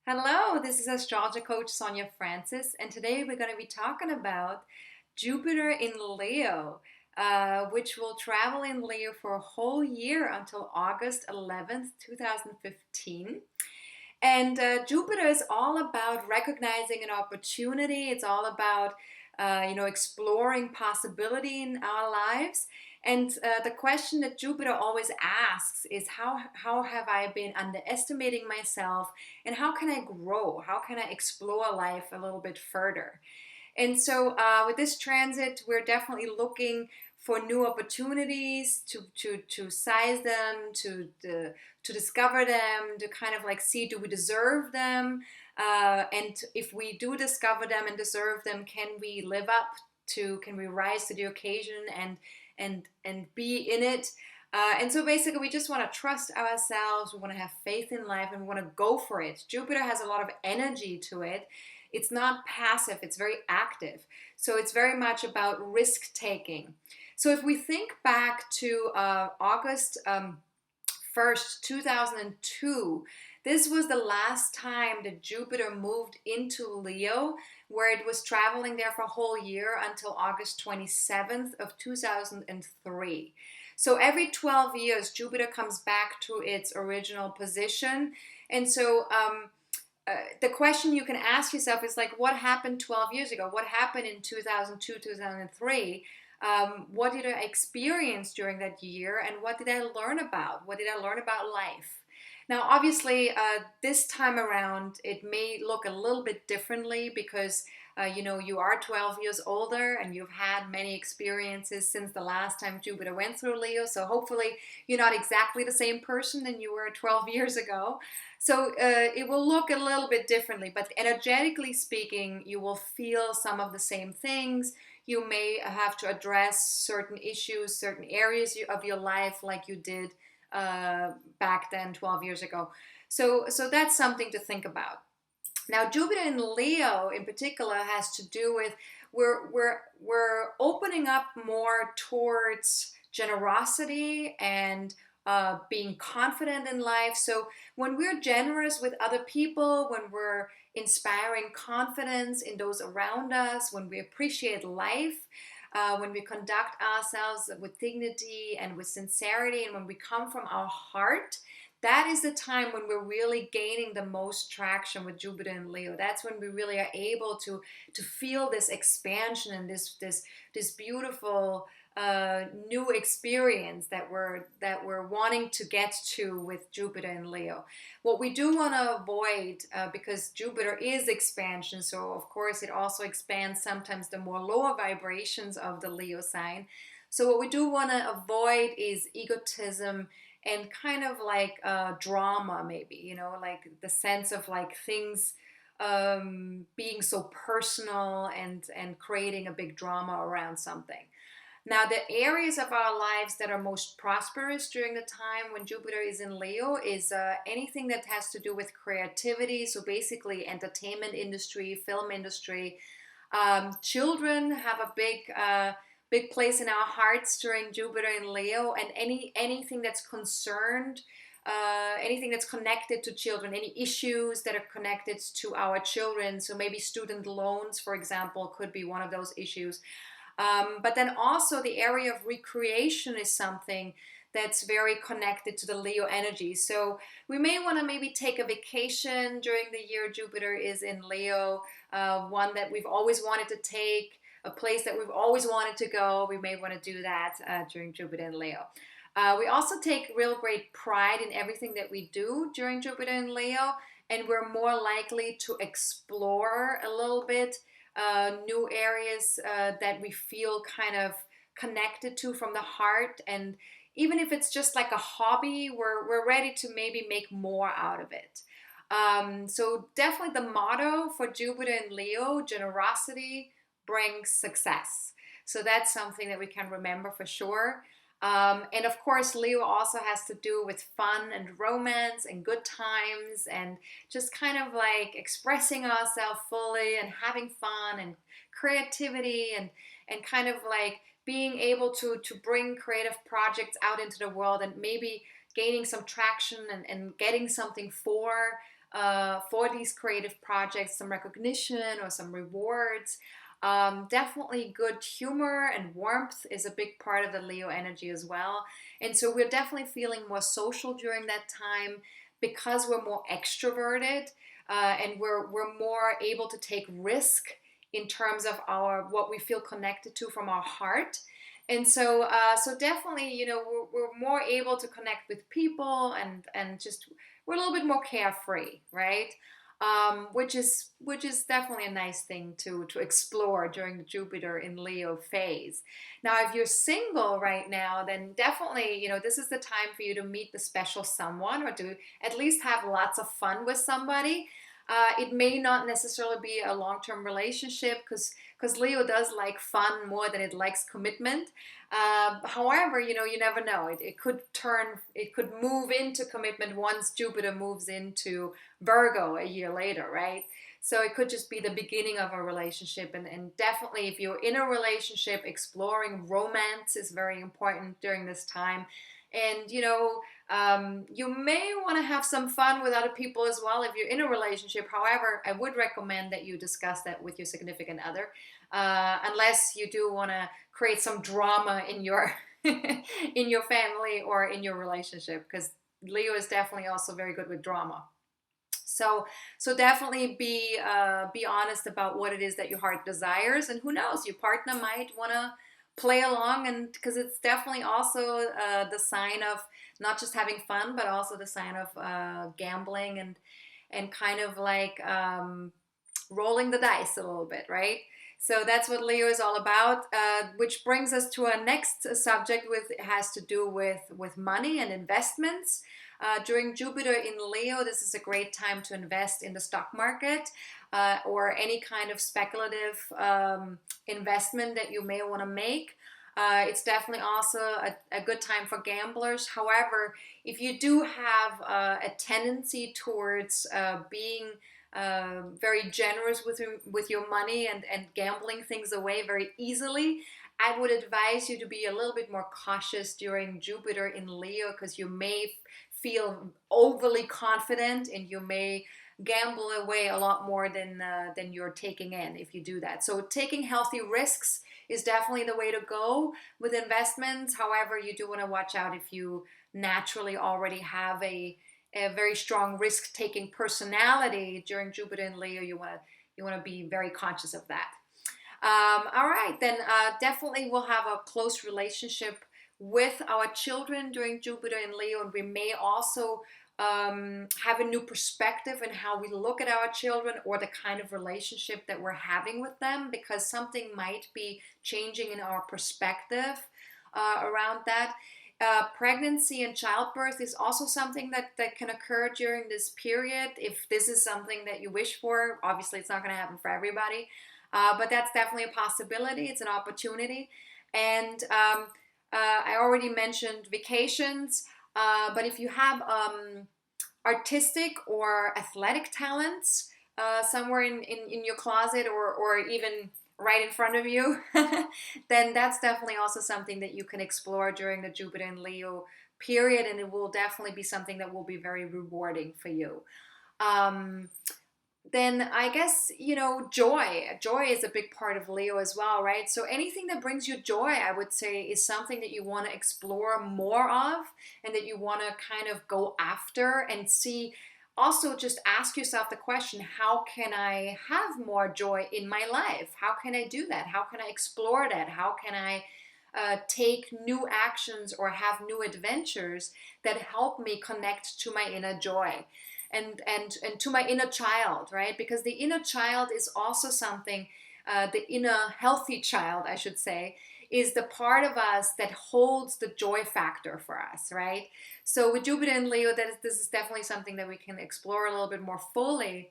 Hello, this is AstrologerCoach Sonja Francis, and today we're going to be talking about Jupiter in Leo, which will travel in Leo for a whole year until August 11th, 2015. And Jupiter is all about recognizing an opportunity. It's all about, exploring possibility in our lives. And the question that Jupiter always asks is how have I been underestimating myself, and how can I grow? How can I explore life a little bit further? And so with this transit, we're definitely looking for new opportunities to size them, to discover them, to kind of like see, do we deserve them? And if we do discover them and deserve them, can we live up can we rise to the occasion and be in it? And so basically, we just want to trust ourselves. We want to have faith in life, and we want to go for it. Jupiter has a lot of energy to it. It's not passive, it's very active. So it's very much about risk taking. So if we think back to August 1st, 2002, this was the last time that Jupiter moved into Leo, where it was traveling there for a whole year until August 27th of 2003. So every 12 years, Jupiter comes back to its original position. And so the question you can ask yourself is like, what happened 12 years ago? What happened in 2002, 2003? What did I experience during that year, and what did I learn about? What did I learn about life? Now, obviously, this time around, it may look a little bit differently because, you are 12 years older and you've had many experiences since the last time Jupiter went through Leo. So hopefully you're not exactly the same person than you were 12 years ago. So it will look a little bit differently, but energetically speaking, you will feel some of the same things. You may have to address certain issues, certain areas of your life like you did back then 12 years ago. So that's something to think about. Now, Jupiter in Leo in particular has to do with we're opening up more towards generosity and being confident in life. So when we're generous with other people, when we're inspiring confidence in those around us, when we appreciate life, when we conduct ourselves with dignity and with sincerity, and when we come from our heart, that is the time when we're really gaining the most traction with Jupiter and Leo. That's when we really are able to feel this expansion and this beautiful new experience that we're wanting to get to with Jupiter and Leo. What we do want to avoid, because Jupiter is expansion, so of course it also expands sometimes the more lower vibrations of the Leo sign. So what we do want to avoid is egotism and kind of like drama, maybe, like the sense of like things being so personal and creating a big drama around something. Now, the areas of our lives that are most prosperous during the time when Jupiter is in Leo is anything that has to do with creativity. So basically, entertainment industry, film industry. Children have a big place in our hearts during Jupiter in Leo, and anything that's concerned. Anything that's connected to children, any issues that are connected to our children. So maybe student loans, for example, could be one of those issues. But then also the area of recreation is something that's very connected to the Leo energy. So we may want to maybe take a vacation during the year Jupiter is in Leo, one that we've always wanted to take, a place that we've always wanted to go. We may want to do that during Jupiter in Leo. We also take real great pride in everything that we do during Jupiter in Leo, and we're more likely to explore a little bit new areas that we feel kind of connected to from the heart. And even if it's just like a hobby, we're ready to maybe make more out of it. So definitely the motto for Jupiter in Leo, generosity brings success. So that's something that we can remember for sure. And of course, Leo also has to do with fun and romance and good times and just kind of like expressing ourselves fully and having fun and creativity and kind of like being able to bring creative projects out into the world and maybe gaining some traction and getting something for for these creative projects, some recognition or some rewards. Definitely good humor and warmth is a big part of the Leo energy as well. And so we're definitely feeling more social during that time because we're more extroverted, and we're more able to take risk in terms of our what we feel connected to from our heart. And so so definitely, you know, we're more able to connect with people, and just we're a little bit more carefree, right? Which is definitely a nice thing to explore during the Jupiter in Leo phase. Now, if you're single right now, then definitely, you know, this is the time for you to meet the special someone, or to at least have lots of fun with somebody. It may not necessarily be a long-term relationship, because Leo does like fun more than it likes commitment. However, you know, you never know. It could move into commitment once Jupiter moves into Virgo a year later, right? So it could just be the beginning of a relationship. And definitely, if you're in a relationship, exploring romance is very important during this time. And, you know, you may want to have some fun with other people as well if you're in a relationship. However, I would recommend that you discuss that with your significant other, unless you do want to create some drama in your in your family or in your relationship, because Leo is definitely also very good with drama. So definitely be honest about what it is that your heart desires, and who knows, your partner might want to play along, and because it's definitely also the sign of not just having fun, but also the sign of gambling, and kind of like rolling the dice a little bit, right? So that's what Leo is all about, which brings us to our next subject, with it has to do with money and investments. During Jupiter in Leo, this is a great time to invest in the stock market, or any kind of speculative investment that you may want to make. It's definitely also a good time for gamblers. However, if you do have a tendency towards being very generous with your money, and gambling things away very easily, I would advise you to be a little bit more cautious during Jupiter in Leo, because you may feel overly confident, and you may gamble away a lot more than you're taking in if you do that. So taking healthy risks is definitely the way to go with investments. However, you do want to watch out if you naturally already have a very strong risk-taking personality during Jupiter in Leo. You want to be very conscious of that. All right, then definitely we'll have a close relationship with our children during Jupiter in Leo, and we may also have a new perspective in how we look at our children, or the kind of relationship that we're having with them, because something might be changing in our perspective around that. Pregnancy and childbirth is also something that can occur during this period. If this is something that you wish for, obviously it's not going to happen for everybody, but that's definitely a possibility. It's an opportunity. And I already mentioned vacations, but if you have artistic or athletic talents somewhere in your closet, or even right in front of you, then that's definitely also something that you can explore during the Jupiter and Leo period, and it will definitely be something that will be very rewarding for you. Then I guess, you know, joy is a big part of Leo as well, right? So anything that brings you joy, I would say, is something that you want to explore more of, and that you want to kind of go after and see. Also, just ask yourself the question, how can I have more joy in my life? How can I do that? How can I explore that? How can I take new actions or have new adventures that help me connect to my inner joy, and to my inner child, right? Because the inner child is also something, the inner healthy child, I should say, is the part of us that holds the joy factor for us, right? So with Jupiter and Leo, this is definitely something that we can explore a little bit more fully.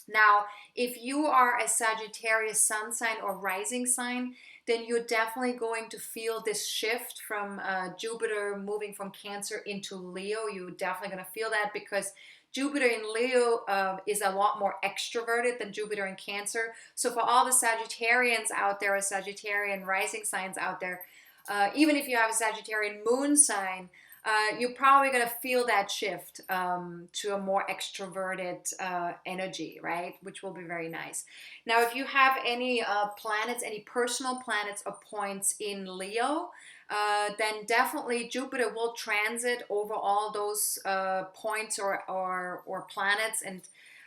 Now, if you are a Sagittarius sun sign or rising sign, then you're definitely going to feel this shift from Jupiter moving from Cancer into Leo. You're definitely going to feel that, because Jupiter in Leo is a lot more extroverted than Jupiter in Cancer. So for all the Sagittarians out there, or Sagittarian rising signs out there, even if you have a Sagittarian moon sign, you're probably going to feel that shift to a more extroverted energy, right? Which will be very nice. Now, if you have any planets, any personal planets or points in Leo, then definitely Jupiter will transit over all those points or planets and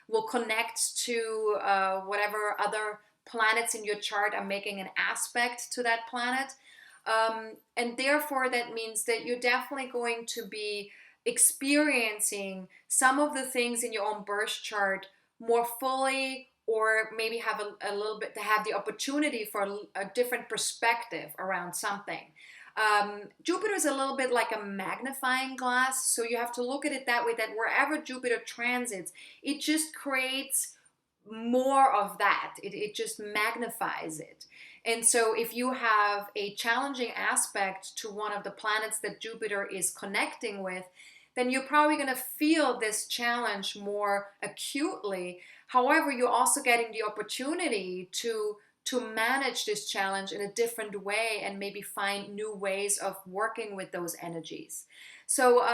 will connect to whatever other planets in your chart are making an aspect to that planet. And therefore, that means that you're definitely going to be experiencing some of the things in your own birth chart more fully, or maybe have a little bit to have the opportunity for a different perspective around something. Jupiter is a little bit like a magnifying glass, so you have to look at it that way, that wherever Jupiter transits, it just creates more of that. It just magnifies it. And so if you have a challenging aspect to one of the planets that Jupiter is connecting with, then you're probably going to feel this challenge more acutely. However, you're also getting the opportunity to manage this challenge in a different way and maybe find new ways of working with those energies. So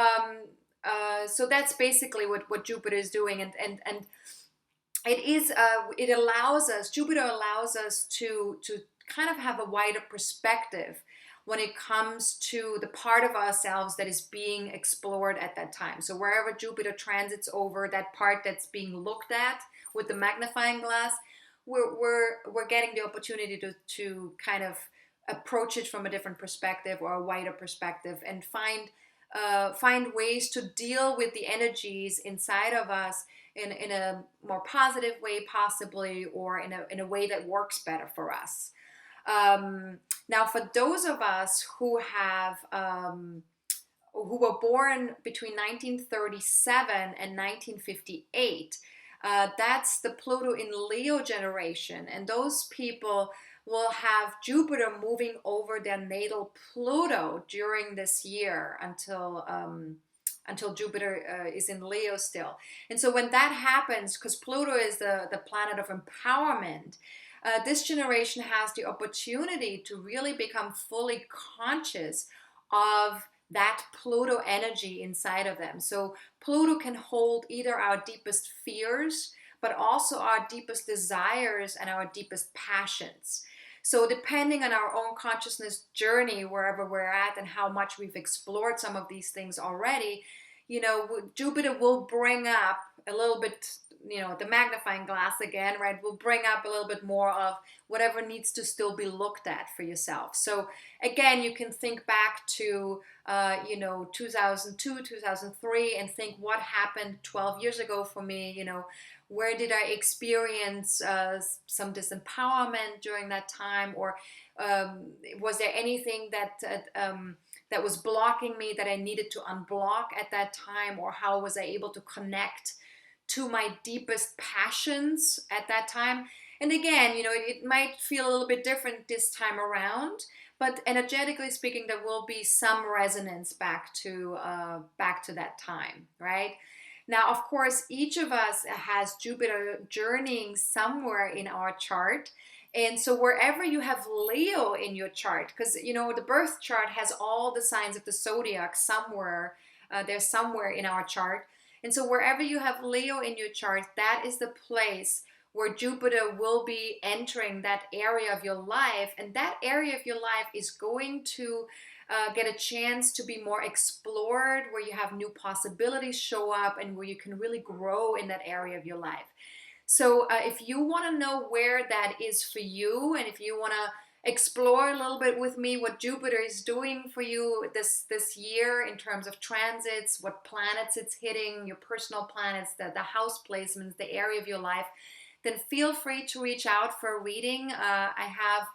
so that's basically what Jupiter is doing, and it allows us, Jupiter allows us to kind of have a wider perspective when it comes to the part of ourselves that is being explored at that time. So wherever Jupiter transits over that part that's being looked at with the magnifying glass, we're getting the opportunity to kind of approach it from a different perspective or a wider perspective, and find ways to deal with the energies inside of us in a more positive way, possibly, or in a way that works better for us. Now, for those of us who were born between 1937 and 1958, that's the Pluto in Leo generation, and those people will have Jupiter moving over their natal Pluto during this year until Jupiter is in Leo still. And so when that happens, because Pluto is the planet of empowerment, this generation has the opportunity to really become fully conscious of that Pluto energy inside of them. So Pluto can hold either our deepest fears, but also our deepest desires and our deepest passions. So depending on our own consciousness journey, wherever we're at and how much we've explored some of these things already, Jupiter will bring up a little bit, the magnifying glass again, right? Will bring up a little bit more of whatever needs to still be looked at for yourself. So again, you can think back to, 2002, 2003 and think what happened 12 years ago for me, where did I experience some disempowerment during that time, or was there anything that was blocking me that I needed to unblock at that time, or how was I able to connect to my deepest passions at that time? And again, it might feel a little bit different this time around, but energetically speaking, there will be some resonance back to that time, right? Now, of course, each of us has Jupiter journeying somewhere in our chart. And so wherever you have Leo in your chart, because, the birth chart has all the signs of the zodiac somewhere, they're somewhere in our chart. And so wherever you have Leo in your chart, that is the place where Jupiter will be entering that area of your life. And that area of your life is going to get a chance to be more explored, where you have new possibilities show up and where you can really grow in that area of your life. So if you want to know where that is for you, and if you want to explore a little bit with me what Jupiter is doing for you this year in terms of transits, what planets it's hitting, your personal planets, the house placements, the area of your life, then feel free to reach out for a reading. I have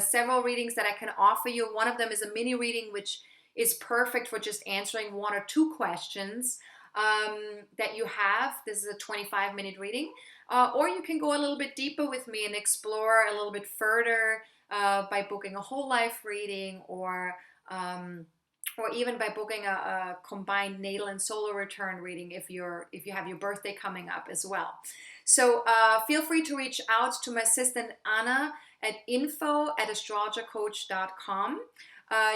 several readings that I can offer you. One of them is a mini reading, which is perfect for just answering one or two questions that you have. This is a 25-minute reading. Or you can go a little bit deeper with me and explore a little bit further by booking a whole life reading, or even by booking a combined natal and solar return reading if you have your birthday coming up as well. So feel free to reach out to my assistant Anna at info@astrologercoach.com.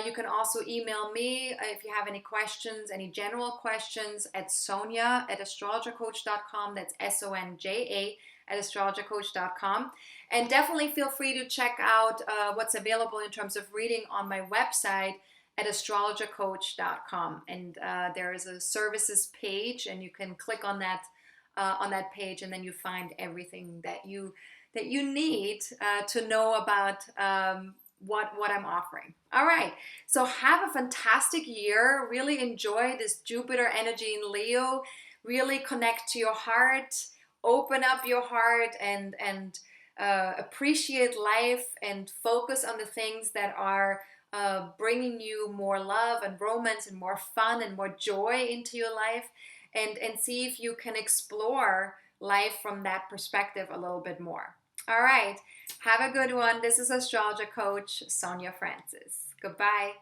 You can also email me if you have any questions, any general questions, at Sonja at AstrologerCoach.com. That's SONJA at AstrologerCoach.com. And definitely feel free to check out what's available in terms of reading on my website at AstrologerCoach.com. And there is a services page, and you can click on that page, and then you find everything that you need to know about what I'm offering. All right, so have a fantastic year. Really enjoy this Jupiter energy in Leo. Really connect to your heart, open up your heart, and appreciate life, and focus on the things that are bringing you more love and romance and more fun and more joy into your life, and see if you can explore life from that perspective a little bit more. All right, have a good one. This is Astrologer Coach Sonja Francis. Goodbye.